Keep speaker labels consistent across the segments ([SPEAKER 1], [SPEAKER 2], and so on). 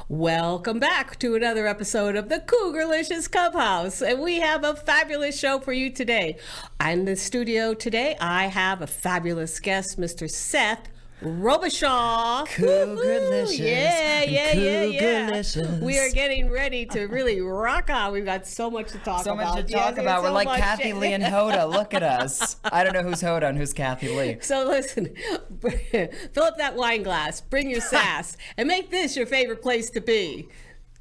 [SPEAKER 1] Welcome back to another episode of the Cougar-licious Cub House, and we have a fabulous show for you today. In the studio today, I have a fabulous guest, Mr. Seth Robichaux.
[SPEAKER 2] Cougar-licious.
[SPEAKER 1] Yeah. We are getting ready to really rock on. We've got so much to talk about.
[SPEAKER 2] So much to talk about. We're like Kathy Lee and Hoda. Look at us. I don't know who's Hoda and who's Kathy Lee.
[SPEAKER 1] So listen, fill up that wine glass, bring your sass, and make this your favorite place to be.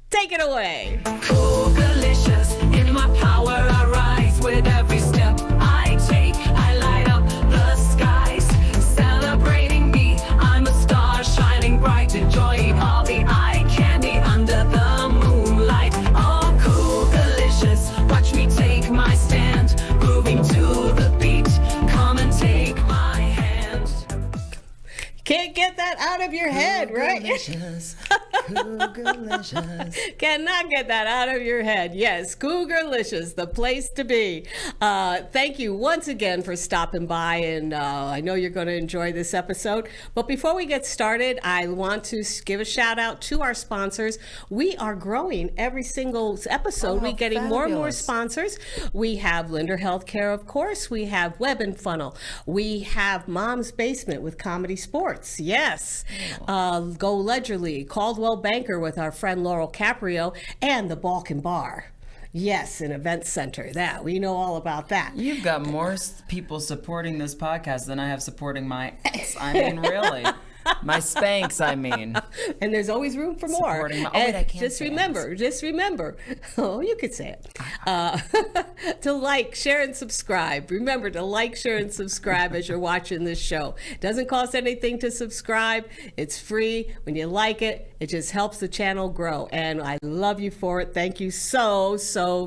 [SPEAKER 1] Take it away.
[SPEAKER 3] Cougar-licious, in my power I rise with every step I take. I light up the skies, celebrating me. I'm a star shining bright, enjoying all the eye candy under the moonlight. Oh, Cougar-licious, watch me take my stand, grooving to the beat. Come and take my hand.
[SPEAKER 1] Can't get that out of your head, right?
[SPEAKER 2] Cougar-licious. Cougar-licious.
[SPEAKER 1] Cannot get that out of your head. Yes, Cougar-licious, the place to be. Thank you once again for stopping by, and I know you're going to enjoy this episode. But before we get started, I want to give a shout out to our sponsors. We are growing every single episode. We're getting more and more sponsors. We have Linder Healthcare, of course. We have Web and Funnel. We have Mom's Basement with Comedy Sports. Yes. Go Ledgerly, Caldwell Banker with our friend Laurel Caprio, and the Balkan Bar. Yes, an event center. That we know all about that.
[SPEAKER 2] You've got more people supporting this podcast than I have supporting my ex. I mean, really. My Spanx, I mean.
[SPEAKER 1] And there's always room for more.
[SPEAKER 2] I can't
[SPEAKER 1] just remember. Oh, you could say it. To like, share, and subscribe. Remember to like, share, and subscribe as you're watching this show. It doesn't cost anything to subscribe. It's free. When you like it, it just helps the channel grow. And I love you for it. Thank you so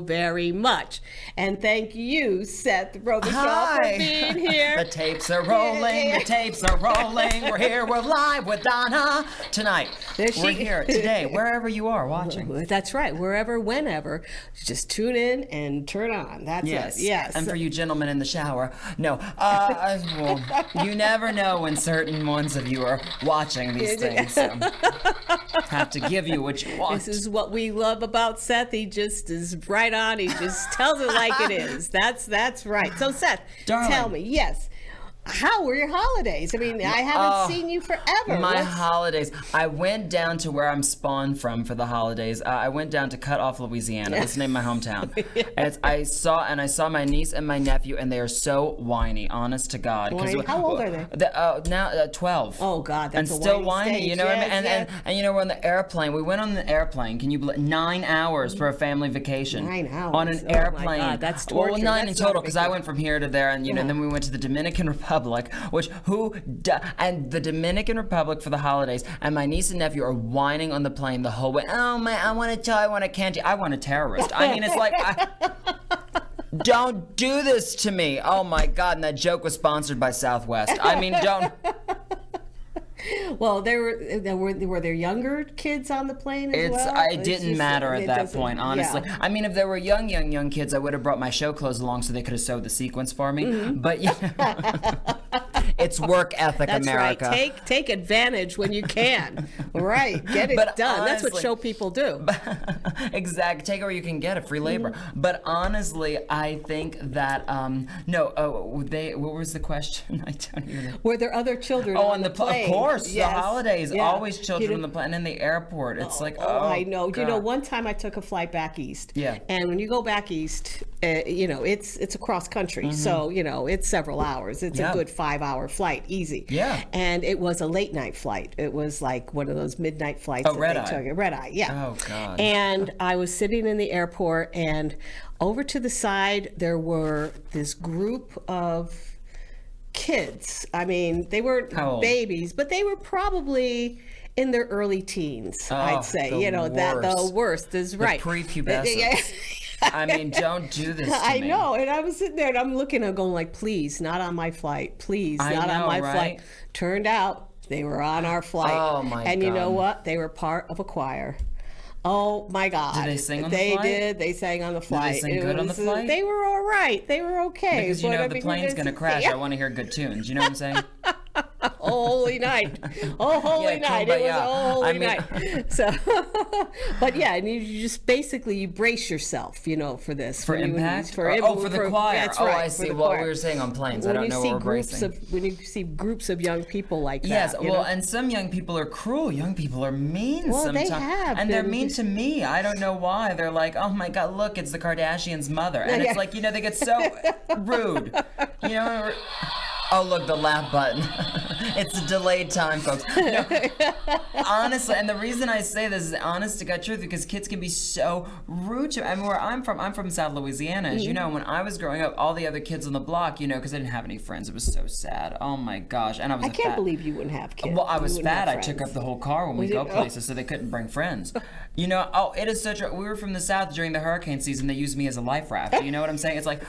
[SPEAKER 1] very much. And thank you, Seth Robichaux, for being here.
[SPEAKER 2] The tapes are rolling. The tapes are rolling. We're here. We're live with Donna tonight. We're here today, wherever you are watching.
[SPEAKER 1] That's right. Wherever, whenever. Just tune in and turn on. That's it. Yes.
[SPEAKER 2] And for you gentlemen in the shower, no. Well, you never know when certain ones of you are watching these things. So have to give you what you want.
[SPEAKER 1] This is what we love about Seth. He just is right on. He just tells it like it is. That's right. So Seth,
[SPEAKER 2] darling,
[SPEAKER 1] tell me, yes. How were your holidays? I mean, I haven't seen you forever.
[SPEAKER 2] My holidays. I went down to where I'm spawned from for the holidays. I went down to Cut Off, Louisiana. That's the name of my hometown. And I saw my niece and my nephew, and they are so whiny, honest to God.
[SPEAKER 1] How old are they?
[SPEAKER 2] Now 12.
[SPEAKER 1] Oh God, that's
[SPEAKER 2] and still whiny.
[SPEAKER 1] Stage.
[SPEAKER 2] You know what I mean? And you know, we're on the airplane. We went on the airplane. Can you believe 9 hours for a family vacation?
[SPEAKER 1] 9 hours
[SPEAKER 2] on an airplane.
[SPEAKER 1] My God, that's torture.
[SPEAKER 2] Well, 9 in total, because I went from here to there, and then we went to the Dominican Republic, and the Dominican Republic for the holidays, and my niece and nephew are whining on the plane the whole way. Oh man, I want a toy, I want a candy, I want a terrorist. I mean, it's like, don't do this to me. Oh my God, and that joke was sponsored by Southwest. I mean, don't.
[SPEAKER 1] Well, were there younger kids on the plane as well?
[SPEAKER 2] It didn't matter at that point, honestly. Yeah. I mean, if there were young kids, I would have brought my show clothes along so they could have sewed the sequins for me. Mm-hmm. But it's work ethic,
[SPEAKER 1] that's
[SPEAKER 2] America.
[SPEAKER 1] Right. Take advantage when you can. Right. Get it done. Honestly, that's what show people do.
[SPEAKER 2] Exactly. Take it where you can get it. Free labor. Mm-hmm. But honestly, I think that what was the question? I don't even know.
[SPEAKER 1] Were there other children on the plane?
[SPEAKER 2] Of course. Yes. The holidays, always children on the plane, and in the airport. It's
[SPEAKER 1] I know.
[SPEAKER 2] God.
[SPEAKER 1] You know, one time I took a flight back east.
[SPEAKER 2] Yeah.
[SPEAKER 1] And when you go back east, it's across country. Mm-hmm. So, it's several hours. It's a good 5-hour flight, easy.
[SPEAKER 2] Yeah.
[SPEAKER 1] And it was a late night flight. It was like one of those midnight flights.
[SPEAKER 2] Oh, red eye.
[SPEAKER 1] Red eye, yeah.
[SPEAKER 2] Oh, God.
[SPEAKER 1] And I was sitting in the airport, and over to the side, there were this group of kids. I mean, they weren't babies, but they were probably in their early teens, I'd say. The worst is right.
[SPEAKER 2] The prepubescence. I mean, don't do this to me.
[SPEAKER 1] I know. And I was sitting there and I'm looking, I'm going like, please, not on my flight. Please, not on my flight. Turned out they were on our flight.
[SPEAKER 2] Oh, my God.
[SPEAKER 1] And you know what? They were part of a choir. Oh my God!
[SPEAKER 2] Did they sing on the flight?
[SPEAKER 1] They did. They sang on the flight.
[SPEAKER 2] Did they sing good on the flight?
[SPEAKER 1] They were all right. They were okay.
[SPEAKER 2] Because the plane's going to crash. I want to hear good tunes. You know what I'm saying?
[SPEAKER 1] oh holy night. Oh holy night. It was oh holy night. So, but yeah, and you just basically you brace yourself, you know, for this.
[SPEAKER 2] For impact? For the choir.
[SPEAKER 1] That's
[SPEAKER 2] oh,
[SPEAKER 1] right,
[SPEAKER 2] I see. Well, we were saying on planes. I don't know what we're bracing.
[SPEAKER 1] When you see groups of young people like that.
[SPEAKER 2] Yes,
[SPEAKER 1] you
[SPEAKER 2] well,
[SPEAKER 1] know?
[SPEAKER 2] and some young people are cruel. Young people are mean sometimes.
[SPEAKER 1] They have
[SPEAKER 2] and they're mean to me. I don't know why. They're like, oh my God, look, it's the Kardashians' mother. And it's like, you know, they get so rude. You know, oh, look, the laugh button. It's a delayed time, folks. No, honestly, and the reason I say this is honest to God truth, because kids can be so rude to me. I mean, where I'm from South Louisiana, as you know, when I was growing up, all the other kids on the block, you know, because I didn't have any friends, it was so sad. Oh my gosh. And I
[SPEAKER 1] can't believe you wouldn't have kids.
[SPEAKER 2] Well, I was fat. I took up the whole car when we go places, so they couldn't bring friends. You know, it is such a, we were from the South during the hurricane season, they used me as a life raft. You know what I'm saying? It's like,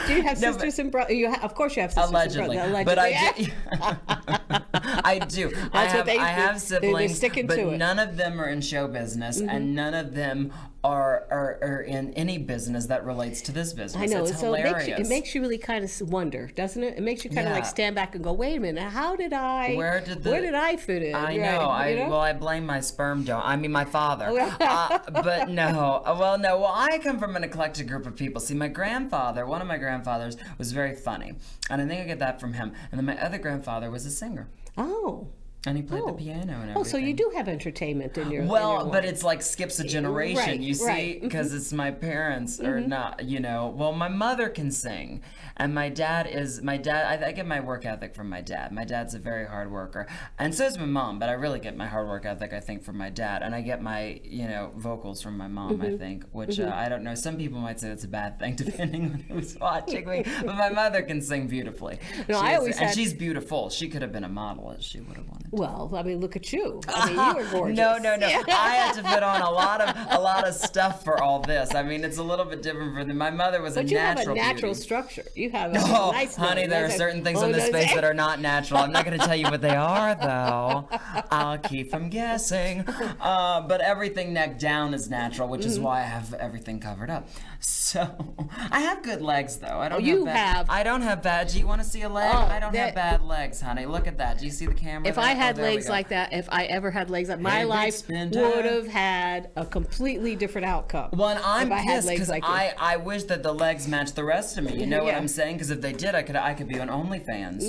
[SPEAKER 1] do you have sisters and brothers? Of course you have sisters
[SPEAKER 2] allegedly.
[SPEAKER 1] and brothers. Allegedly.
[SPEAKER 2] But I do. I have siblings, but none of them are in show business, and none of them are in any business that relates to this business.
[SPEAKER 1] I know.
[SPEAKER 2] It's
[SPEAKER 1] so
[SPEAKER 2] hilarious.
[SPEAKER 1] it makes you really kind of wonder, doesn't it? It makes you kind of like stand back and go, wait a minute, where did I fit in?
[SPEAKER 2] I know. Well, I blame my sperm donor. I mean, my father. But no. Well, I come from an eclectic group of people. See, one of my grandfathers was very funny, and I think I get that from him. And then my other grandfather was a singer.
[SPEAKER 1] Oh.
[SPEAKER 2] And he played the piano and everything.
[SPEAKER 1] Oh, so you do have entertainment in your
[SPEAKER 2] but it's like skips a generation, you see, because it's my parents are not, you know. Well, my mother can sing, and my dad, I get my work ethic from my dad. My dad's a very hard worker, and so is my mom, but I really get my hard work ethic, I think, from my dad, and I get my, you know, vocals from my mom, I think, which I don't know. Some people might say that's a bad thing, depending on who's watching me, but my mother can sing beautifully. No, and she's beautiful. She could have been a model if she would have wanted.
[SPEAKER 1] Well, I mean, look at you. I mean, you were gorgeous.
[SPEAKER 2] No. I had to put on a lot of stuff for all this. I mean, it's a little bit different for them. My mother was a natural
[SPEAKER 1] But you have a natural
[SPEAKER 2] beauty.
[SPEAKER 1] Structure. You have a nice
[SPEAKER 2] honey, there are certain things on this face that are not natural. I'm not going to tell you what they are, though. I'll keep from guessing. But everything neck down is natural, which is why I have everything covered up. So, I have good legs, though. I don't have bad. Do you want to see a leg? I don't have bad legs, honey. Look at that. Do you see the camera?
[SPEAKER 1] If I had legs like that, if I ever had legs like my life would have had a completely different outcome.
[SPEAKER 2] Well, I'm pissed because I wish that the legs matched the rest of me. You know what I'm saying? Because if they did, I could be on OnlyFans.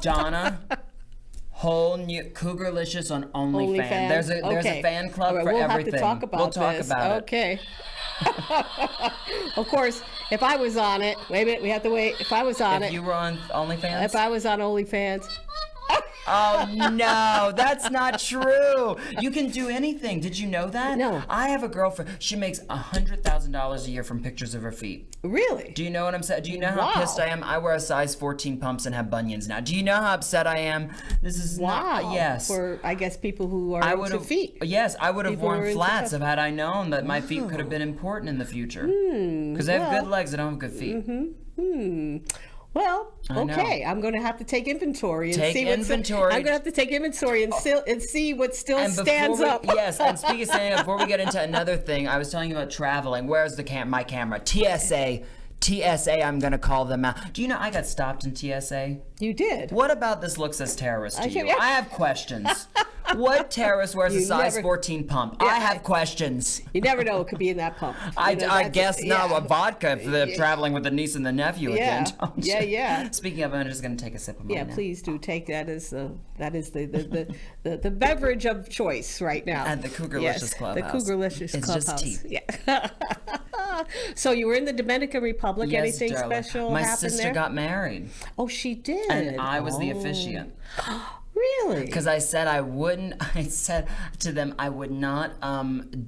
[SPEAKER 2] Donna. Whole new Cougar-licious on OnlyFans. There's a fan club for everything.
[SPEAKER 1] We'll have to talk about this. Okay. Of course, if I was on it, wait a minute, we have to wait. If I was on it.
[SPEAKER 2] If you were on OnlyFans?
[SPEAKER 1] If I was on OnlyFans.
[SPEAKER 2] Oh, no, that's not true. You can do anything. Did you know that?
[SPEAKER 1] No.
[SPEAKER 2] I have a girlfriend. She makes $100,000 a year from pictures of her feet.
[SPEAKER 1] Really?
[SPEAKER 2] Do you know what I'm saying? Do you know how pissed I am? I wear a size 14 pumps and have bunions now. Do you know how upset I am? This is not, yes.
[SPEAKER 1] For, I guess, people who are into feet.
[SPEAKER 2] Yes, I would have worn flats had I known that my feet could have been important in the future. Because I have good legs, I don't have good feet.
[SPEAKER 1] Well, okay. I'm going to have to take inventory and see what's. I'm going to have to take inventory and see what still stands up.
[SPEAKER 2] Yes, and speaking of standing up, before we get into another thing, I was telling you about traveling. Where's my camera? TSA, I'm going to call them out. Do you know I got stopped in TSA?
[SPEAKER 1] You did?
[SPEAKER 2] What about this looks as terrorist to you? I have questions. What terrorist wears a size 14 pump? I have questions.
[SPEAKER 1] You never know what could be in that pump.
[SPEAKER 2] I guess not. A vodka if they're traveling with the niece and the nephew again.
[SPEAKER 1] Yeah.
[SPEAKER 2] Speaking of, I'm just going to take a sip of mine.
[SPEAKER 1] Yeah, please do take that as the beverage of choice right now.
[SPEAKER 2] At the Cougar-licious Club House.
[SPEAKER 1] The Cougar-licious Club House.
[SPEAKER 2] It's just tea.
[SPEAKER 1] Yeah. So you were in the Dominican Republic.
[SPEAKER 2] Yes,
[SPEAKER 1] anything
[SPEAKER 2] darling.
[SPEAKER 1] special
[SPEAKER 2] My
[SPEAKER 1] happened
[SPEAKER 2] sister
[SPEAKER 1] there?
[SPEAKER 2] got married.
[SPEAKER 1] Oh, she did.
[SPEAKER 2] And I was the officiant.
[SPEAKER 1] Really?
[SPEAKER 2] Because I said I said to them I would not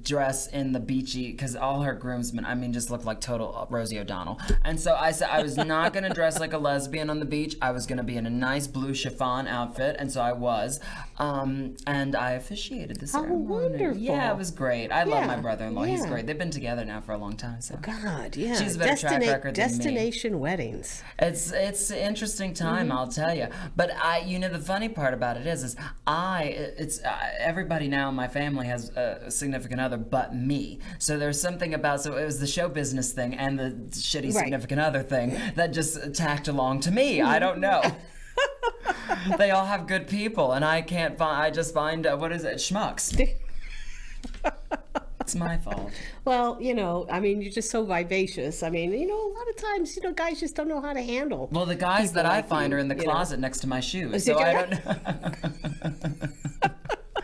[SPEAKER 2] dress in the beachy, because all her groomsmen, I mean, just looked like total Rosie O'Donnell. And so I said I was not going to dress like a lesbian on the beach. I was going to be in a nice blue chiffon outfit, and so I was. And I officiated the ceremony.
[SPEAKER 1] How wonderful.
[SPEAKER 2] Yeah, it was great. I love my brother-in-law. He's great. They've been together now for a long time. So.
[SPEAKER 1] God, yeah.
[SPEAKER 2] She's a better track record than me.
[SPEAKER 1] Destination weddings.
[SPEAKER 2] It's an interesting time, I'll tell you. But the funny part about it is everybody now in my family has a significant other but me. So there's something about, so it was the show business thing and the shitty significant other thing that just tacked along to me. I don't know. They all have good people, and I can't find, I just find, what is it, schmucks. It's my fault.
[SPEAKER 1] Well, I mean, you're just so vivacious. I mean, a lot of times, guys just don't know how to handle.
[SPEAKER 2] Well, the guys that I find are in the closet next to my shoes, so I don't know.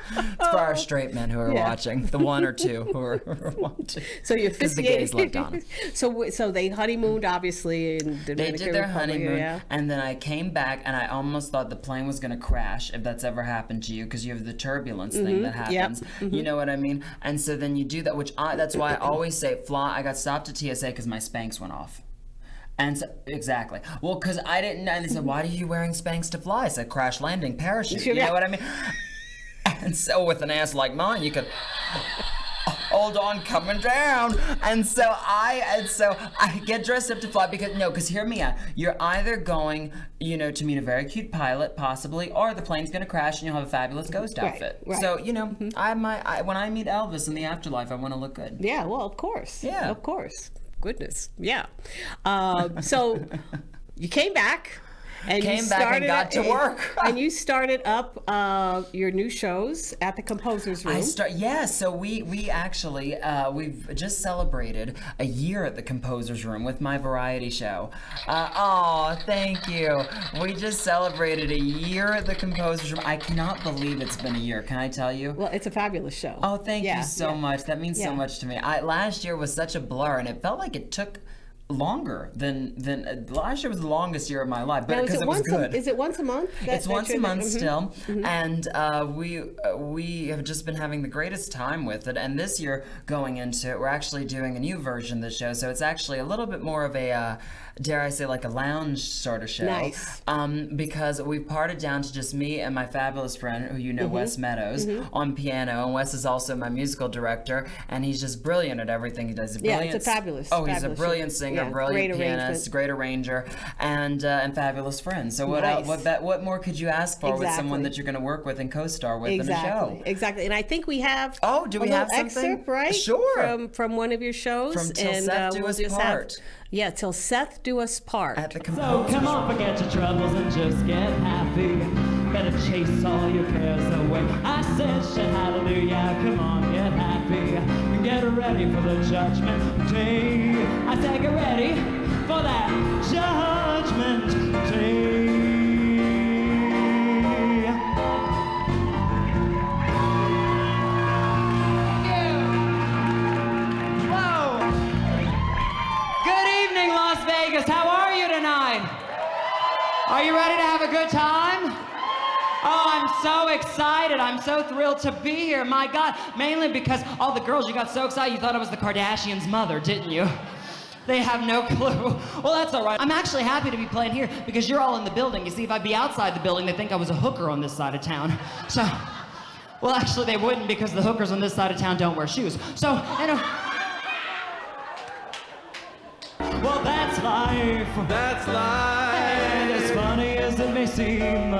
[SPEAKER 2] It's for our straight men who are watching, the one or two who are watching.
[SPEAKER 1] So you're
[SPEAKER 2] because the gays love Donna.
[SPEAKER 1] So they honeymooned, obviously, in Dominican
[SPEAKER 2] They did their
[SPEAKER 1] Republic,
[SPEAKER 2] honeymoon, and then I came back, and I almost thought the plane was going to crash, if that's ever happened to you, because you have the turbulence thing that happens. You know what I mean? And so then you do that, that's why I always say fly. I got stopped at TSA because my Spanx went off. And so, exactly. Well, because I didn't know. And they said, why are you wearing Spanx to fly? I said, crash landing parachute. You know what I mean? And so with an ass like mine, you could hold on, coming down. And so I get dressed up to fly because hear me out. You're either going, to meet a very cute pilot, possibly, or the plane's going to crash and you'll have a fabulous ghost outfit.
[SPEAKER 1] Right.
[SPEAKER 2] So, when I meet Elvis in the afterlife, I want to look good.
[SPEAKER 1] Yeah, well, of course.
[SPEAKER 2] Yeah.
[SPEAKER 1] Of course. Goodness. Yeah. So you came back. And
[SPEAKER 2] and got to work.
[SPEAKER 1] And you started up your new shows at the Composer's Room.
[SPEAKER 2] So we actually, we've just celebrated a year at the Composer's Room with my variety show. Thank you. We just celebrated a year at the Composer's Room. I cannot believe it's been a year. Can I tell you?
[SPEAKER 1] Well, it's a fabulous show.
[SPEAKER 2] Oh, thank you so much. That means so much to me. Last year was such a blur, and it felt like it took longer than last year was the longest year of my life, but because it was good.
[SPEAKER 1] Is it once a month?
[SPEAKER 2] It's once a month still, and we have just been having the greatest time with it. And this year, going into it, we're actually doing a new version of the show, so it's actually a little bit more of a dare I say, like a lounge sort of show.
[SPEAKER 1] Nice.
[SPEAKER 2] Because we parted down to just me and my fabulous friend, who Wes Meadows, on piano. And Wes is also my musical director, and he's just brilliant at everything he does.
[SPEAKER 1] It's a fabulous.
[SPEAKER 2] He's a brilliant singer, brilliant pianist, great arranger, and fabulous friend. So what more could you ask for with someone that you're going to work with and co-star with in a show?
[SPEAKER 1] Exactly. And I think we have
[SPEAKER 2] do we have something?
[SPEAKER 1] Excerpt, right?
[SPEAKER 2] Sure.
[SPEAKER 1] From one of your shows.
[SPEAKER 2] From Till Seth Do Us Part.
[SPEAKER 1] Till Seth Do Us Part.
[SPEAKER 2] At the
[SPEAKER 4] So come on, forget your troubles and just get happy. Better chase all your cares away. I said, shout hallelujah, come on, get happy. And get ready for the judgment day. I said, get ready for that judgment day. Las Vegas, how are you tonight? Are you ready to have a good time? Oh, I'm so excited. I'm so thrilled to be here. My God, mainly because all the girls, you got so excited you thought I was the Kardashians' mother, didn't you? They have no clue. Well, that's all right. I'm actually happy to be playing here because you're all in the building. You see, if I'd be outside the building, they'd think I was a hooker on this side of town. So, well, actually, they wouldn't because the hookers on this side of town don't wear shoes. So, well, that's life.
[SPEAKER 5] That's life.
[SPEAKER 4] And as funny as it may seem,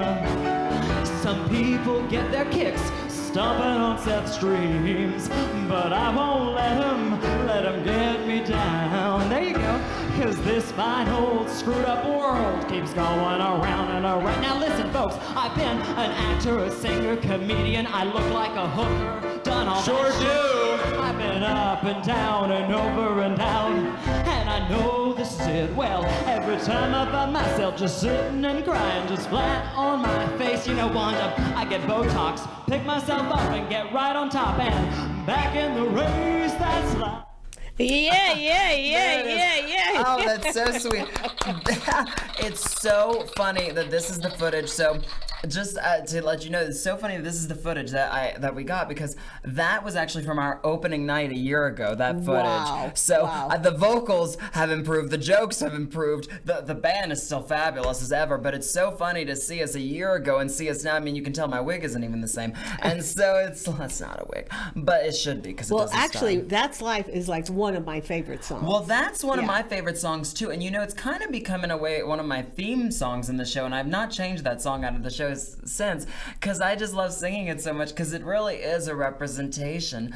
[SPEAKER 4] some people get their kicks stomping on Seth's dreams, but I won't let them get me down. There you go. Cause this fine old screwed up world keeps going around and around. Now listen, folks, I've been an actor, a singer, comedian. I look like a hooker, done all
[SPEAKER 5] Sure
[SPEAKER 4] that shit.
[SPEAKER 5] do.
[SPEAKER 4] I've been up and down and over and down, and I know this is it. Well, every time I find myself just sitting and crying, just flat on my face, Wanda, I get Botox, pick myself up and get right on top, and back in the race, that's life.
[SPEAKER 1] Yeah.
[SPEAKER 2] Oh, that's so sweet. It's so funny that this is the footage. So, just to let you know, it's so funny that this is the footage that we got, because that was actually from our opening night a year ago. That footage.
[SPEAKER 1] Wow.
[SPEAKER 2] So the vocals have improved, the jokes have improved, the band is still fabulous as ever. But it's so funny to see us a year ago and see us now. I mean, you can tell my wig isn't even the same, and so it's not a wig, but it should be because it doesn't
[SPEAKER 1] actually,
[SPEAKER 2] style.
[SPEAKER 1] That's Life is like one of my favorite songs.
[SPEAKER 2] Well, that's one of my favorite songs too, and it's kind of becoming one of my theme songs in the show, and I've not changed that song out of the show since, because I just love singing it so much, because it really is a representation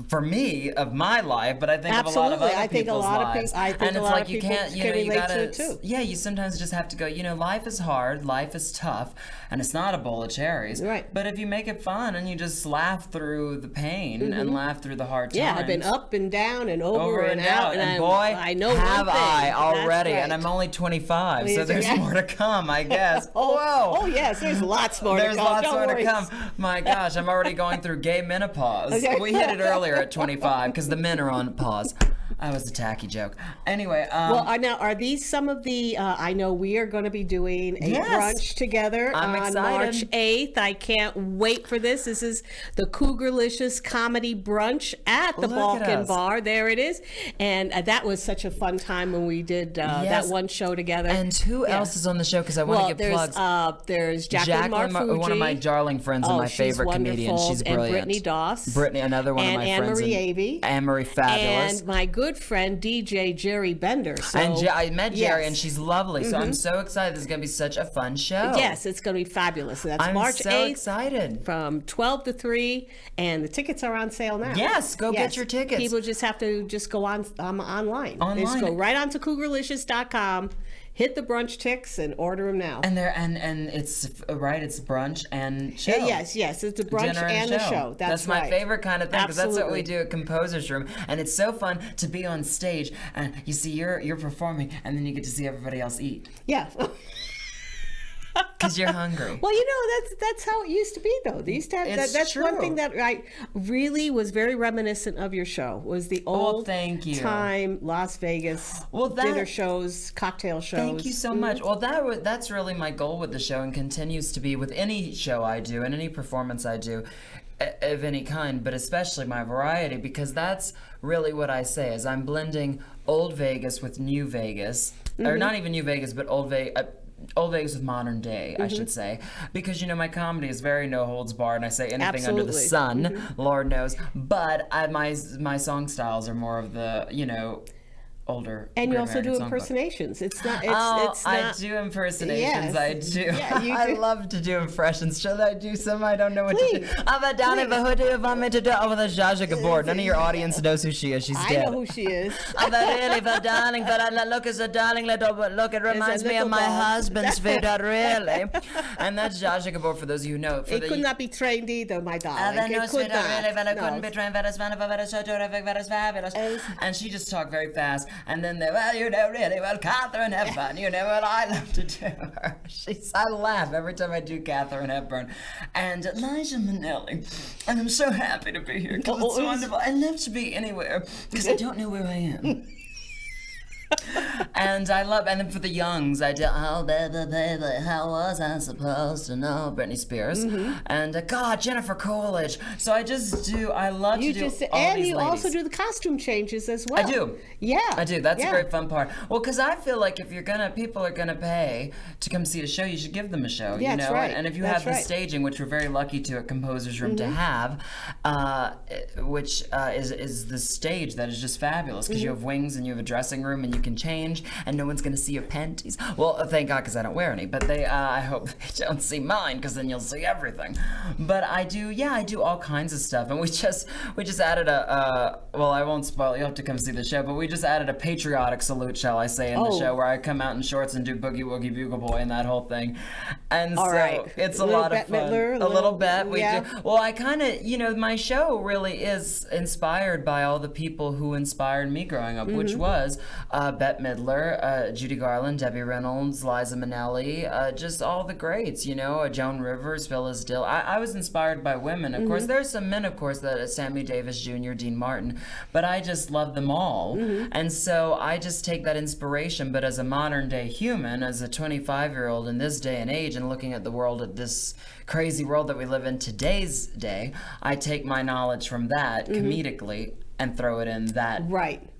[SPEAKER 2] for me of my life, but I think of a lot of other people's lives. And it's like you can't, you know, you gotta, yeah, you sometimes just have to go, you know, life is hard, life is tough, and it's not a bowl of cherries.
[SPEAKER 1] Right.
[SPEAKER 2] But if you make it fun and you just laugh through the pain and laugh through the hard times.
[SPEAKER 1] Yeah, I've been up and down and over and out,
[SPEAKER 2] and boy,
[SPEAKER 1] I know
[SPEAKER 2] have
[SPEAKER 1] one thing.
[SPEAKER 2] I already,
[SPEAKER 1] That's
[SPEAKER 2] and
[SPEAKER 1] right.
[SPEAKER 2] I'm only 25, so there's more to come, I guess.
[SPEAKER 1] Oh yes, there's lots more to come.
[SPEAKER 2] There's lots
[SPEAKER 1] Don't
[SPEAKER 2] more
[SPEAKER 1] worry.
[SPEAKER 2] to come. My gosh, I'm already going through gay menopause.
[SPEAKER 1] Okay.
[SPEAKER 2] We hit it earlier at 25 because the men are on pause. That was a tacky joke. Anyway,
[SPEAKER 1] Well, now are these some of the? I know we are going to be doing a
[SPEAKER 2] Yes.
[SPEAKER 1] brunch together
[SPEAKER 2] I'm
[SPEAKER 1] on
[SPEAKER 2] excited.
[SPEAKER 1] March 8th. I can't wait for this. This is the Cougar-licious Comedy Brunch at the
[SPEAKER 2] Look at
[SPEAKER 1] Balkan
[SPEAKER 2] us.
[SPEAKER 1] Bar. There it is, and that was such a fun time when we did that
[SPEAKER 2] Yes.
[SPEAKER 1] one show together.
[SPEAKER 2] and who
[SPEAKER 1] Yeah.
[SPEAKER 2] else is on the show? Because I want
[SPEAKER 1] Well,
[SPEAKER 2] to give plugs.
[SPEAKER 1] there's Jacqueline Marfuji,
[SPEAKER 2] one of my darling friends and my
[SPEAKER 1] she's
[SPEAKER 2] favorite comedian.
[SPEAKER 1] wonderful.
[SPEAKER 2] She's brilliant.
[SPEAKER 1] And Brittany Doss.
[SPEAKER 2] Brittany, another one
[SPEAKER 1] and
[SPEAKER 2] of my
[SPEAKER 1] Anne
[SPEAKER 2] friends.
[SPEAKER 1] Marie Avey.
[SPEAKER 2] Anne Marie, fabulous.
[SPEAKER 1] And my good friend DJ Jerry Bender. So,
[SPEAKER 2] And I met Jerry,
[SPEAKER 1] yes.
[SPEAKER 2] and she's lovely. So I'm so excited. This is going to be such a fun show.
[SPEAKER 1] Yes, it's going to be fabulous. So that's
[SPEAKER 2] I'm
[SPEAKER 1] March
[SPEAKER 2] so
[SPEAKER 1] 8th
[SPEAKER 2] excited.
[SPEAKER 1] from 12 to 3, and the tickets are on sale now.
[SPEAKER 2] Yes, go get your tickets.
[SPEAKER 1] People just have to just go on online. They just
[SPEAKER 2] Online.
[SPEAKER 1] go right onto cougarlicious.com, hit the brunch ticks, and order them now.
[SPEAKER 2] And there, and it's right. It's brunch and show.
[SPEAKER 1] Yes, it's the brunch
[SPEAKER 2] Dinner
[SPEAKER 1] and the show. That's
[SPEAKER 2] my
[SPEAKER 1] right.
[SPEAKER 2] favorite kind of thing, because that's what we
[SPEAKER 1] Absolutely.
[SPEAKER 2] do at Composer's Room, and it's so fun to be on stage and you see you're performing, and then you get to see everybody else eat
[SPEAKER 1] Yeah.
[SPEAKER 2] because you're hungry.
[SPEAKER 1] Well, you know, that's how it used to be, though. They used to have
[SPEAKER 2] It's
[SPEAKER 1] that's one
[SPEAKER 2] true.
[SPEAKER 1] thing that I really was very reminiscent of your show, was the old
[SPEAKER 2] thank you.
[SPEAKER 1] time Las Vegas dinner shows, cocktail shows.
[SPEAKER 2] Thank you so much. Well, that's really my goal with the show, and continues to be with any show I do and any performance I do of any kind, but especially my variety, because that's really what I say is I'm blending old Vegas with new Vegas, or not even new Vegas, but old Vegas with modern day, I should say, because you know my comedy is very no holds barred, and I say anything under the
[SPEAKER 1] Absolutely.
[SPEAKER 2] sun, Lord knows. But my song styles are more of the older.
[SPEAKER 1] And you also do
[SPEAKER 2] Great American Songbook.
[SPEAKER 1] impersonations. It's not. It's
[SPEAKER 2] I
[SPEAKER 1] not.
[SPEAKER 2] do impersonations.
[SPEAKER 1] Yes.
[SPEAKER 2] I do.
[SPEAKER 1] Yeah, you
[SPEAKER 2] I
[SPEAKER 1] do.
[SPEAKER 2] love to do impressions. Should I do some? I don't know what to
[SPEAKER 1] Please.
[SPEAKER 2] do. But Donna,
[SPEAKER 1] Please.
[SPEAKER 2] who do you want me to do? Oh, that's Zsa Zsa Gabor. None of your audience knows who she is. She's
[SPEAKER 1] I
[SPEAKER 2] dead.
[SPEAKER 1] know who she is.
[SPEAKER 2] Oh, but really, but darling, but look, it's a darling little, look, it reminds me
[SPEAKER 1] little
[SPEAKER 2] of my
[SPEAKER 1] doll.
[SPEAKER 2] husband's video, really. And that's Zsa Zsa Gabor, for those of you who know. For
[SPEAKER 1] It could not be trained either, my darling.
[SPEAKER 2] no,
[SPEAKER 1] It could
[SPEAKER 2] sweetheart,
[SPEAKER 1] not.
[SPEAKER 2] really, but I
[SPEAKER 1] No.
[SPEAKER 2] couldn't be trained. That is wonderful. That is so terrific. That is fabulous. And she just talked very fast. And then well, you know, really, well, Catherine Hepburn, you know what I love to do her. I laugh every time I do Catherine Hepburn. And Liza Minnelli. And I'm so happy to be here because it's wonderful. I love to be anywhere because I don't know where I am. And then for the youngs, I did, oh, baby, baby, how was I supposed to know? Britney Spears. And, God, Jennifer Coolidge. So I love to do all
[SPEAKER 1] and
[SPEAKER 2] these
[SPEAKER 1] you
[SPEAKER 2] ladies.
[SPEAKER 1] also do the costume changes as well.
[SPEAKER 2] I do.
[SPEAKER 1] Yeah.
[SPEAKER 2] I do. That's
[SPEAKER 1] yeah.
[SPEAKER 2] a very fun part. Well, because I feel like if people are gonna pay to come see a show, you should give them a show.
[SPEAKER 1] Yeah,
[SPEAKER 2] you
[SPEAKER 1] that's
[SPEAKER 2] know,
[SPEAKER 1] right.
[SPEAKER 2] and if you
[SPEAKER 1] That's
[SPEAKER 2] have the
[SPEAKER 1] right.
[SPEAKER 2] staging, which we're very lucky to at Composer's Room to have, which is the stage that is just fabulous because you have wings and you have a dressing room and you can change and no one's gonna see your panties. Well, thank God, because I don't wear any. But I hope they don't see mine, because then you'll see everything. But I do all kinds of stuff, and we just added well, I won't spoil. You'll have to come see the show, but we just added a patriotic salute, shall I say, in the show, where I come out in shorts and do Boogie Woogie Bugle Boy and that whole thing. And
[SPEAKER 1] All
[SPEAKER 2] so
[SPEAKER 1] right.
[SPEAKER 2] it's a
[SPEAKER 1] Little
[SPEAKER 2] lot of
[SPEAKER 1] Bette
[SPEAKER 2] fun.
[SPEAKER 1] Midler,
[SPEAKER 2] a little bit. We
[SPEAKER 1] yeah.
[SPEAKER 2] do. Well, I kind of, my show really is inspired by all the people who inspired me growing up, which was Bette Midler, Judy Garland, Debbie Reynolds, Liza Minnelli, just all the greats, Joan Rivers, Phyllis Dill. I was inspired by women. Of course, there's some men, of course, that Sammy Davis Jr., Dean Martin, but I just love them all. And so I just take that inspiration, but as a modern day human, as a 25-year-old in this day and age, and looking at the world, at this crazy world that we live in today's day, I take my knowledge from that comedically and throw it in that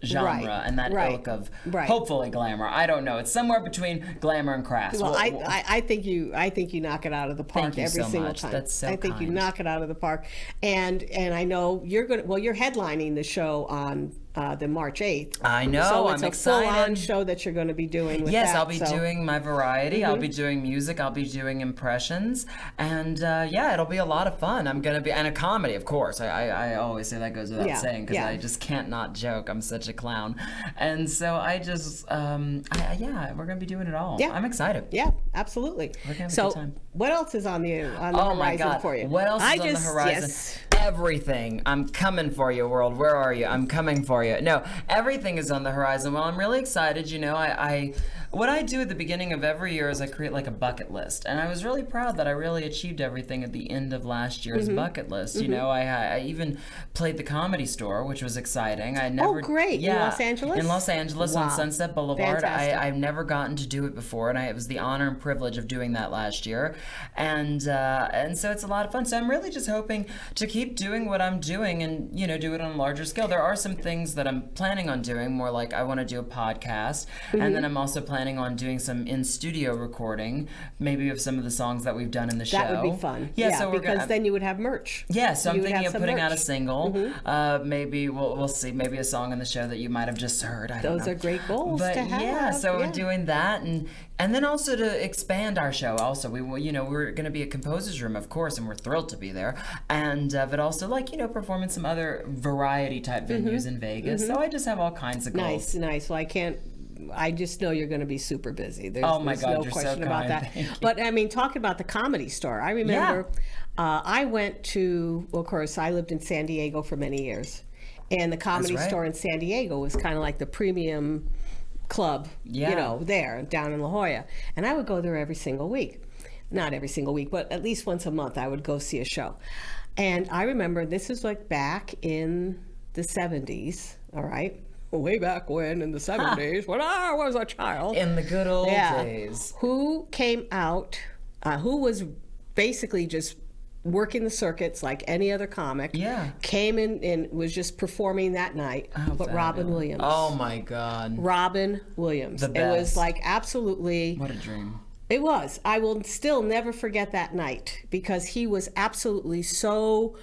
[SPEAKER 2] genre and that ilk of hopefully glamour. I don't know. It's somewhere between glamour and crass.
[SPEAKER 1] Well, I think you knock it out of the park
[SPEAKER 2] Thank you
[SPEAKER 1] every
[SPEAKER 2] so
[SPEAKER 1] single
[SPEAKER 2] much.
[SPEAKER 1] time.
[SPEAKER 2] That's so
[SPEAKER 1] I think you
[SPEAKER 2] kind.
[SPEAKER 1] knock it out of the park. And I know you're headlining the show on the March 8th.
[SPEAKER 2] I know,
[SPEAKER 1] So it's
[SPEAKER 2] I'm
[SPEAKER 1] a full-on
[SPEAKER 2] excited.
[SPEAKER 1] show that you're going to be doing with
[SPEAKER 2] Yes,
[SPEAKER 1] that.
[SPEAKER 2] I'll be
[SPEAKER 1] so.
[SPEAKER 2] doing my variety. I'll be doing music. I'll be doing impressions, and yeah, it'll be a lot of fun. I'm gonna be and a comedy, of course. I always say that goes without
[SPEAKER 1] Yeah,
[SPEAKER 2] saying because
[SPEAKER 1] yeah.
[SPEAKER 2] I just can't not joke. I'm such a clown, and so I just yeah, we're gonna be doing it all.
[SPEAKER 1] Yeah.
[SPEAKER 2] I'm excited.
[SPEAKER 1] Yeah, absolutely.
[SPEAKER 2] We're gonna have a
[SPEAKER 1] So
[SPEAKER 2] good time.
[SPEAKER 1] what else is on the
[SPEAKER 2] Oh my
[SPEAKER 1] horizon
[SPEAKER 2] God!
[SPEAKER 1] for you?
[SPEAKER 2] What else is on the horizon?
[SPEAKER 1] Yes.
[SPEAKER 2] Everything. I'm coming for you, world. Where are you? I'm coming for you. No, everything is on the horizon. Well, I'm really excited. You know, I what I do at the beginning of every year is I create like a bucket list, and I was really proud that I really achieved everything at the end of last year's bucket list. You know, I even played the Comedy Store, which was exciting. I never.
[SPEAKER 1] great. In Los Angeles?
[SPEAKER 2] In Los Angeles on
[SPEAKER 1] Wow.
[SPEAKER 2] Sunset Boulevard.
[SPEAKER 1] Fantastic.
[SPEAKER 2] I've never gotten to do it before, and it was the honor and privilege of doing that last year, and so it's a lot of fun. So I'm really just hoping to keep doing what I'm doing, and you know, do it on a larger scale. There are some things that I'm planning on doing, more like I want to do a podcast, and then I'm also planning on doing some in-studio recording, maybe of some of the songs that we've done in the show.
[SPEAKER 1] That would be fun.
[SPEAKER 2] Yeah, so we're
[SPEAKER 1] because
[SPEAKER 2] gonna,
[SPEAKER 1] then you would have merch.
[SPEAKER 2] yeah, so I'm
[SPEAKER 1] You would
[SPEAKER 2] thinking
[SPEAKER 1] have
[SPEAKER 2] of
[SPEAKER 1] some
[SPEAKER 2] putting out a
[SPEAKER 1] merch.
[SPEAKER 2] single. Maybe we'll see. Maybe a song in the show that you might have just heard. I don't
[SPEAKER 1] Those
[SPEAKER 2] know.
[SPEAKER 1] are great goals
[SPEAKER 2] But
[SPEAKER 1] to have.
[SPEAKER 2] yeah, so
[SPEAKER 1] Yeah.
[SPEAKER 2] we're doing that, and then also to expand our show. Also, we're going to be at Composer's Room, of course, and we're thrilled to be there. And but also perform in some other variety type venues in Vegas. So I just have all kinds of goals.
[SPEAKER 1] Nice. Well, I just know you're going to be super busy. There's,
[SPEAKER 2] Oh my
[SPEAKER 1] there's
[SPEAKER 2] God,
[SPEAKER 1] no
[SPEAKER 2] you're so
[SPEAKER 1] question about
[SPEAKER 2] kind.
[SPEAKER 1] that.
[SPEAKER 2] Thank you.
[SPEAKER 1] But I mean, talking about the Comedy Store, I remember I went to, well, of course, I lived in San Diego for many years. And the Comedy
[SPEAKER 2] right.
[SPEAKER 1] Store in San Diego was kind of like the premium club,
[SPEAKER 2] Yeah.
[SPEAKER 1] there down in La Jolla. And I would go there every single week. Not every single week, but at least once a month I would go see a show. And I remember this is like back in the 70s, all right? Way back when in the 70s, when I was a child.
[SPEAKER 2] In the good old days.
[SPEAKER 1] Who came out, who was basically just working the circuits like any other comic.
[SPEAKER 2] Yeah.
[SPEAKER 1] Came in and was just performing that night. But Robin
[SPEAKER 2] Fabulous.
[SPEAKER 1] Williams.
[SPEAKER 2] Oh my God.
[SPEAKER 1] Robin Williams.
[SPEAKER 2] The
[SPEAKER 1] It was
[SPEAKER 2] best.
[SPEAKER 1] like absolutely.
[SPEAKER 2] What a dream.
[SPEAKER 1] It was. I will still never forget that night because he was absolutely so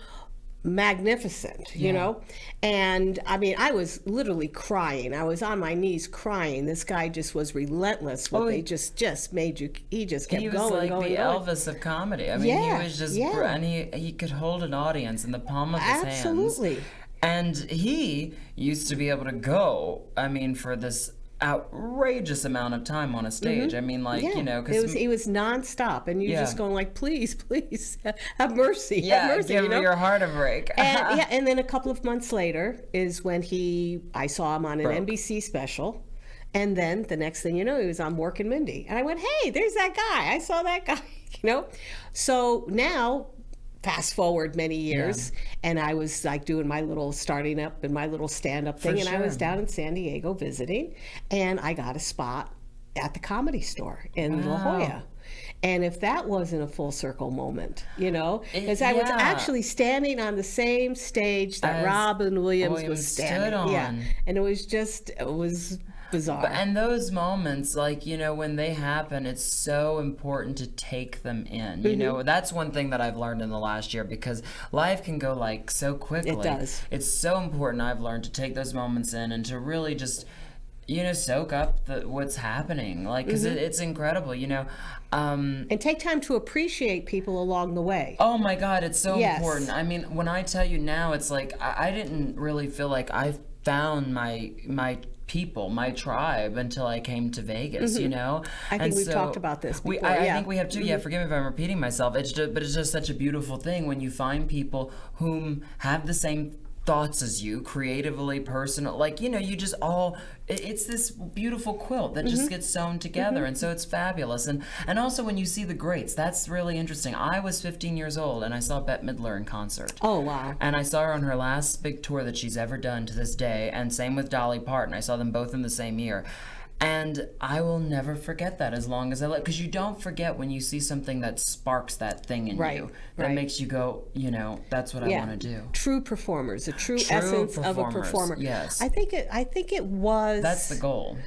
[SPEAKER 1] magnificent, you know? And I mean, I was literally crying. I was on my knees crying. This guy just was relentless. They just made you, he just kept
[SPEAKER 2] He was
[SPEAKER 1] going,
[SPEAKER 2] like
[SPEAKER 1] going,
[SPEAKER 2] the
[SPEAKER 1] going.
[SPEAKER 2] Elvis of comedy. I mean,
[SPEAKER 1] Yeah,
[SPEAKER 2] he was just,
[SPEAKER 1] yeah.
[SPEAKER 2] and he could hold an audience in the palm of his hands.
[SPEAKER 1] Absolutely.
[SPEAKER 2] And he used to be able to go, I mean, for this outrageous amount of time on a stage. I mean, like, because
[SPEAKER 1] it was nonstop, and you're
[SPEAKER 2] Yeah.
[SPEAKER 1] just going like, please, have mercy,
[SPEAKER 2] yeah,
[SPEAKER 1] have mercy,
[SPEAKER 2] give your heart a break.
[SPEAKER 1] And and then a couple of months later is when I saw him on an
[SPEAKER 2] Broke.
[SPEAKER 1] NBC special, and then the next thing you know, he was on Mork and Mindy, and I went, hey, there's that guy, I saw that guy, So now, fast forward many years, and I was like doing my little starting up and my little stand-up thing, and I was
[SPEAKER 2] sure.
[SPEAKER 1] down in San Diego visiting, and I got a spot at the Comedy Store in La Jolla. And if that wasn't a full circle moment, because I was
[SPEAKER 2] yeah.
[SPEAKER 1] actually standing on the same stage that
[SPEAKER 2] As
[SPEAKER 1] Robin Williams was
[SPEAKER 2] stood
[SPEAKER 1] standing.
[SPEAKER 2] on.
[SPEAKER 1] Yeah, and it was bizarre.
[SPEAKER 2] And those moments, like, when they happen, it's so important to take them in. That's one thing that I've learned in the last year, because life can go like so quickly.
[SPEAKER 1] It does.
[SPEAKER 2] It's so important, I've learned, to take those moments in and to really just, soak up what's happening. Like, because it's incredible,
[SPEAKER 1] and take time to appreciate people along the way.
[SPEAKER 2] Oh my God, it's so
[SPEAKER 1] Yes.
[SPEAKER 2] important. I mean, when I tell you now, it's like I didn't really feel like I found my people, my tribe, until I came to Vegas.
[SPEAKER 1] I think we've talked about this before.
[SPEAKER 2] I think we have too. Yeah, forgive me if I'm repeating myself. But it's just such a beautiful thing when you find people whom have the same thoughts as you, creatively, personal, like, you just all, it's this beautiful quilt that just gets sewn together, and so it's fabulous. And also when you see the greats, that's really interesting. I was 15 years old and I saw Bette Midler in concert.
[SPEAKER 1] Oh, wow.
[SPEAKER 2] And I saw her on her last big tour that she's ever done to this day, and same with Dolly Parton. I saw them both in the same year. And I will never forget that as long as I live, because you don't forget when you see something that sparks that thing in you, that makes you go, that's what I want to do.
[SPEAKER 1] True performers, the true
[SPEAKER 2] True
[SPEAKER 1] essence of a
[SPEAKER 2] performers,
[SPEAKER 1] performer.
[SPEAKER 2] yes.
[SPEAKER 1] I think it was.
[SPEAKER 2] That's the goal.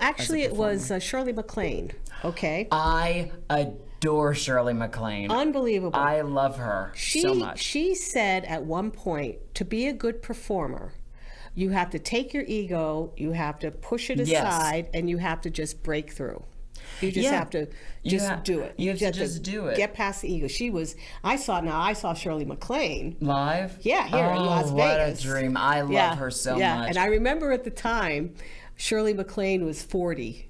[SPEAKER 1] Actually, it was Shirley MacLaine. Okay.
[SPEAKER 2] I adore Shirley MacLaine.
[SPEAKER 1] Unbelievable.
[SPEAKER 2] I love her so much.
[SPEAKER 1] She said at one point, to be a good performer, you have to take your ego, you have to push it
[SPEAKER 2] Yes.
[SPEAKER 1] aside, and you have to just break through. You just
[SPEAKER 2] Yeah.
[SPEAKER 1] have to just do it.
[SPEAKER 2] You have to just do it.
[SPEAKER 1] Get past the ego. I saw Shirley MacLaine.
[SPEAKER 2] Live?
[SPEAKER 1] Yeah, here in Las
[SPEAKER 2] What a
[SPEAKER 1] Vegas.
[SPEAKER 2] dream. I love her so much.
[SPEAKER 1] And I remember at the time, Shirley MacLaine was 40.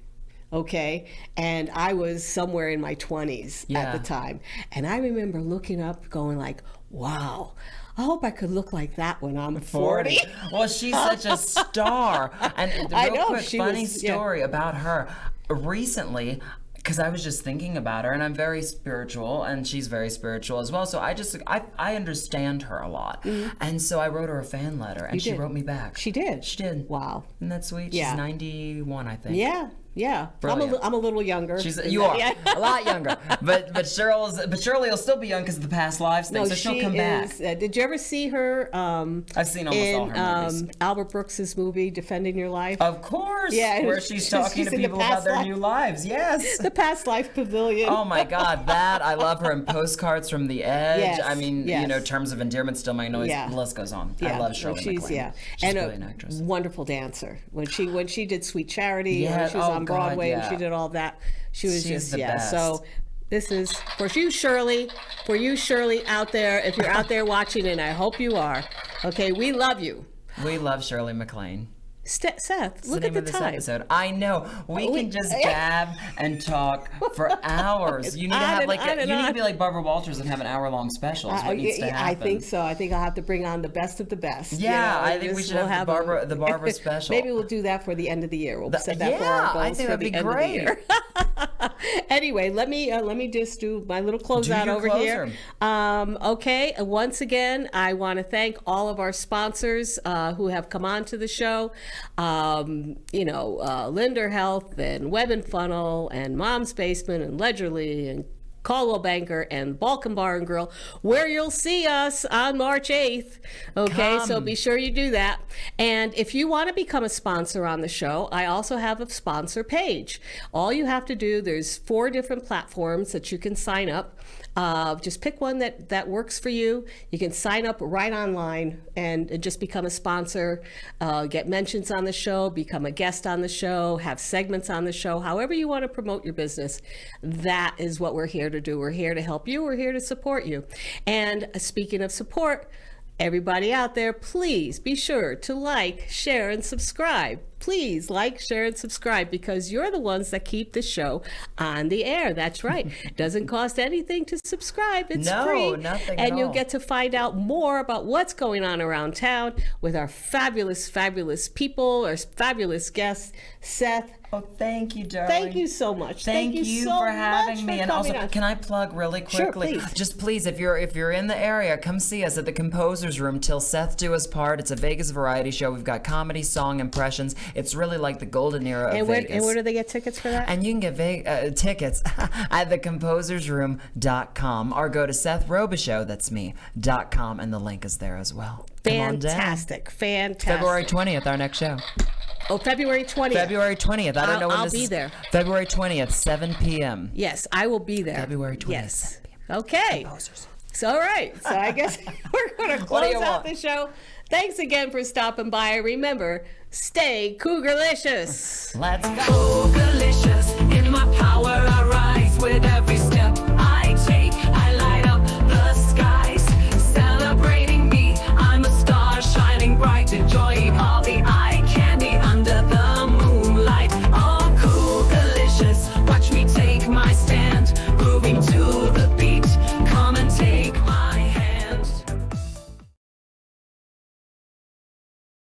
[SPEAKER 1] Okay, and I was somewhere in my 20s at the time, and I remember looking up, going like, "Wow, I hope I could look like that when I'm 40."
[SPEAKER 2] Well, she's such a star. And
[SPEAKER 1] I
[SPEAKER 2] real
[SPEAKER 1] know,
[SPEAKER 2] quick,
[SPEAKER 1] she
[SPEAKER 2] funny
[SPEAKER 1] was- yeah.
[SPEAKER 2] story about her. Recently, because I was just thinking about her, and I'm very spiritual, and she's very spiritual as well. So I understand her a lot, and so I wrote her a fan letter, and she
[SPEAKER 1] did.
[SPEAKER 2] wrote me back.
[SPEAKER 1] She did.
[SPEAKER 2] She did.
[SPEAKER 1] Wow.
[SPEAKER 2] Isn't that sweet?
[SPEAKER 1] Yeah.
[SPEAKER 2] She's 91, I think.
[SPEAKER 1] Yeah.
[SPEAKER 2] Brilliant.
[SPEAKER 1] I'm a little younger.
[SPEAKER 2] You are a lot younger, but Shirley will still be young because of the past lives thing, so she'll come back.
[SPEAKER 1] Did you ever see her?
[SPEAKER 2] I've seen almost all her movies.
[SPEAKER 1] Albert Brooks's movie "Defending Your Life."
[SPEAKER 2] Of course,
[SPEAKER 1] Yeah,
[SPEAKER 2] where she's talking to
[SPEAKER 1] in the
[SPEAKER 2] people about
[SPEAKER 1] past
[SPEAKER 2] their
[SPEAKER 1] life.
[SPEAKER 2] new lives. Yes.
[SPEAKER 1] The Past Life Pavilion.
[SPEAKER 2] Oh my God, that I love her in Postcards from the Edge.
[SPEAKER 1] Yes,
[SPEAKER 2] I mean,
[SPEAKER 1] yes.
[SPEAKER 2] Terms of Endearment, Still My Noise.
[SPEAKER 1] Yeah.
[SPEAKER 2] The list goes on.
[SPEAKER 1] Yeah,
[SPEAKER 2] I love Shirley MacLaine. She's
[SPEAKER 1] and
[SPEAKER 2] really
[SPEAKER 1] a
[SPEAKER 2] an actress.
[SPEAKER 1] wonderful dancer. When she did Sweet Charity,
[SPEAKER 2] Yeah,
[SPEAKER 1] or she was on
[SPEAKER 2] God,
[SPEAKER 1] Broadway, and
[SPEAKER 2] yeah.
[SPEAKER 1] she did all that. She was
[SPEAKER 2] She's
[SPEAKER 1] just
[SPEAKER 2] the best.
[SPEAKER 1] So this is for you, Shirley. For you, Shirley, out there. If you're out there watching, and I hope you are. Okay, we love you.
[SPEAKER 2] We love Shirley MacLaine.
[SPEAKER 1] Seth,
[SPEAKER 2] It's
[SPEAKER 1] look
[SPEAKER 2] the
[SPEAKER 1] at
[SPEAKER 2] name
[SPEAKER 1] the
[SPEAKER 2] of this
[SPEAKER 1] time.
[SPEAKER 2] episode. I know. We can just gab and talk for hours. You need to
[SPEAKER 1] On
[SPEAKER 2] have
[SPEAKER 1] and
[SPEAKER 2] like
[SPEAKER 1] on and
[SPEAKER 2] you need to
[SPEAKER 1] on.
[SPEAKER 2] be like Barbara Walters and have an hour-long special. Is what needs to happen.
[SPEAKER 1] I think so. I think I'll have to bring on the best of the best.
[SPEAKER 2] Yeah, I
[SPEAKER 1] and
[SPEAKER 2] think we
[SPEAKER 1] this
[SPEAKER 2] should
[SPEAKER 1] will
[SPEAKER 2] have the Barbara special.
[SPEAKER 1] Maybe we'll do that for the end of the year. We'll set that for
[SPEAKER 2] yeah,
[SPEAKER 1] our goals
[SPEAKER 2] I think
[SPEAKER 1] for
[SPEAKER 2] that'd
[SPEAKER 1] the
[SPEAKER 2] be
[SPEAKER 1] end
[SPEAKER 2] great.
[SPEAKER 1] of the year. Anyway, let me just do my little closeout
[SPEAKER 2] your
[SPEAKER 1] over
[SPEAKER 2] closer.
[SPEAKER 1] here. Okay, once again, I want to thank all of our sponsors who have come on to the show. Linder Health and Web and Funnel and Mom's Basement and Ledgerly and Caldwell Banker and Balkan Bar and Grill, where you'll see us on March 8th. Okay, so be sure you do that. And if you want to become a sponsor on the show, I also have a sponsor page. All you have to do, there's 4 different platforms that you can sign up. Just pick one that works for you. You can sign up right online and just become a sponsor, get mentions on the show, become a guest on the show, have segments on the show, however you want to promote your business. That is what we're here to do. We're here to help you. We're here to support you. And speaking of support, everybody out there, please be sure to like, share, and subscribe. Please like, share, and subscribe because you're the ones that keep the show on the air. That's right. It doesn't cost anything to subscribe. It's free.
[SPEAKER 2] No, nothing
[SPEAKER 1] And
[SPEAKER 2] at
[SPEAKER 1] you'll
[SPEAKER 2] all.
[SPEAKER 1] get to find out more about what's going on around town with our fabulous, fabulous people, our fabulous guests, Seth.
[SPEAKER 2] Oh, thank you, darling.
[SPEAKER 1] Thank you so much.
[SPEAKER 2] Thank you
[SPEAKER 1] so
[SPEAKER 2] for having
[SPEAKER 1] much
[SPEAKER 2] me.
[SPEAKER 1] for
[SPEAKER 2] And also,
[SPEAKER 1] coming on.
[SPEAKER 2] can I plug really
[SPEAKER 1] Sure,
[SPEAKER 2] quickly?
[SPEAKER 1] please.
[SPEAKER 2] Just please, if you're in the area, come see us at the Composers Room till Seth do his part. It's a Vegas variety show. We've got comedy, song, impressions. It's really like the golden era of Vegas.
[SPEAKER 1] And where do they get tickets for that?
[SPEAKER 2] And you can get tickets at thecomposersroom.com or go to Seth Robichaux, that's me, .com, and the link is there as well. Come on down.
[SPEAKER 1] Fantastic.
[SPEAKER 2] February 20th, our next show.
[SPEAKER 1] Oh, February 20th.
[SPEAKER 2] February 20th. I don't know when
[SPEAKER 1] I'll
[SPEAKER 2] this
[SPEAKER 1] be
[SPEAKER 2] is.
[SPEAKER 1] there.
[SPEAKER 2] February 20th, 7 p.m.
[SPEAKER 1] Yes, I will be there.
[SPEAKER 2] February 20th.
[SPEAKER 1] Yes. Okay. So, all right. So I guess we're going to
[SPEAKER 2] What do
[SPEAKER 1] close
[SPEAKER 2] you
[SPEAKER 1] out
[SPEAKER 2] want?
[SPEAKER 1] the show. Thanks again for stopping by. Remember, stay Cougar-licious.
[SPEAKER 2] Let's go.